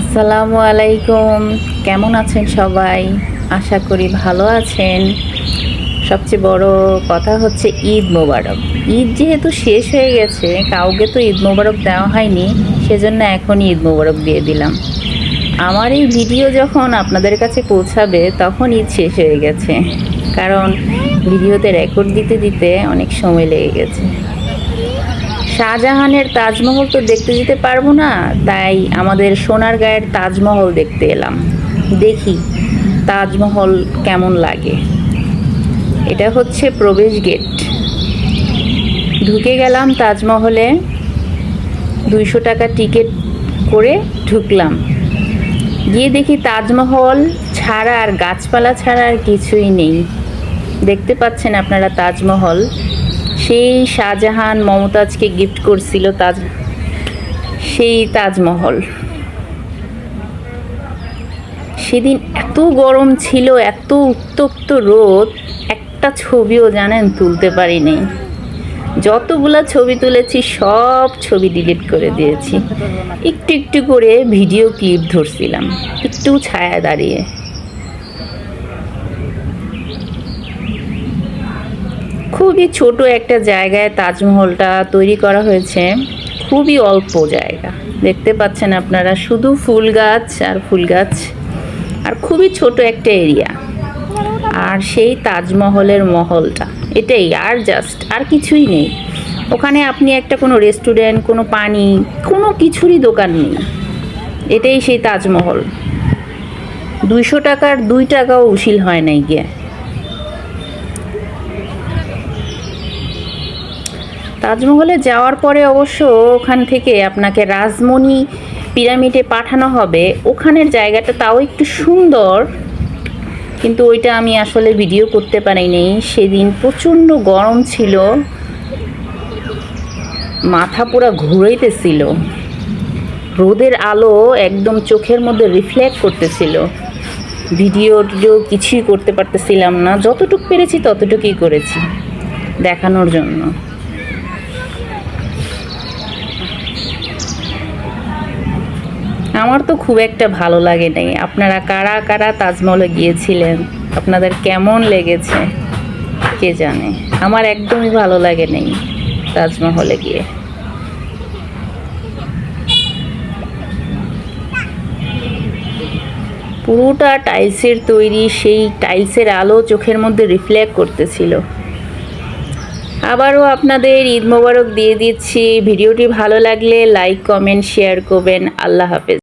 আসসালামু আলাইকুম। কেমন আছেন সবাই? আশা করি ভালো আছেন। সবচেয়ে বড় কথা হচ্ছে ঈদ মোবারক। ঈদ যেহেতু শেষ হয়ে গেছে, কাউকে তো ঈদ মোবারক দেওয়া হয়নি, সেজন্য এখনই ঈদ মোবারক দিয়ে দিলাম। আমার এই ভিডিও যখন আপনাদের কাছে পৌঁছাবে তখন ঈদ শেষ হয়ে গেছে, কারণ ভিডিওতে রেকর্ড দিতে দিতে অনেক সময় লেগে গেছে। শাহজাহানের তাজমহল তো দেখতে যেতে পারবো না, তাই আমাদের সোনারগাঁয়ের তাজমহল দেখতে এলাম। দেখি তাজমহল কেমন লাগে। এটা হচ্ছে প্রবেশ গেট। ঢুকে গেলাম তাজমহলে, 200 টাকা টিকিট করে ঢুকলাম। গিয়ে দেখি তাজমহল ছাড়া আর গাছপালা ছাড়া আর কিছুই নেই। দেখতে পাচ্ছেন আপনারা তাজমহল, সেই শাহজাহান মমতাজকে গিফট করছিল সেই তাজমহল। সেদিন এত গরম ছিল, এত উত্তপ্ত রোদ, একটা ছবিও জানেন তুলতে পারিনি। যতগুলা ছবি তুলেছি সব ছবি ডিলিট করে দিয়েছি। একটু একটু করে ভিডিও ক্লিপ ধরছিলাম, একটু ছায়া দাঁড়িয়ে। খুবই ছোট একটা জায়গায় তাজমহলটা তৈরি করা হয়েছে, খুবই অল্প জায়গা। দেখতে পাচ্ছেন আপনারা, শুধু ফুল গাছ আর ফুল গাছ, আর খুবই ছোট একটা এরিয়া। আর সেই তাজমহলের মহলটা এটাই, আর জাস্ট আর কিছুই নেই ওখানে। আপনি একটা কোনো রেস্টুরেন্ট, কোনো পানি, কোনো কিছুরই দোকান নেই। এটাই সেই তাজমহল। 200 টাকার 2 টাকাও উশিল হয় নাই গিয়ে। তাজমহলে যাওয়ার পরে অবশ্য ওখান থেকে আপনাকে রাজমণি পিরামিডে পাঠানো হবে। ওখানের জায়গাটা তাও একটু সুন্দর, কিন্তু ওইটা আমি আসলে ভিডিও করতে পারিনি। সেদিন প্রচণ্ড গরম ছিল, মাথা পুরো ঘুরাইতেছিল, রোদের আলো একদম চোখের মধ্যে রিফ্লেক্ট করতেছিল। ভিডিও কিছুই করতে পারতেছিলাম না, যতটুকু পেরেছি ততটুকুই করেছি দেখানোর জন্য। আমার তো খুব একটা ভালো লাগে নাই। আপনারা কারা কারা তাজমহলে গিয়েছিলেন, আপনাদের কেমন লেগেছে কে জানে। আমার একদমই ভালো লাগে নাই তাজমহলে গিয়ে। পুরোটা টাইলসের তৈরি, সেই টাইলসের আলো চোখের মধ্যে রিফ্লেক্ট করতেছিল। আবারও আপনাদের ঈদ মোবারক দিয়ে দিচ্ছি। ভিডিওটি ভালো লাগলে লাইক, কমেন্ট, শেয়ার করবেন। আল্লাহ হাফেজ।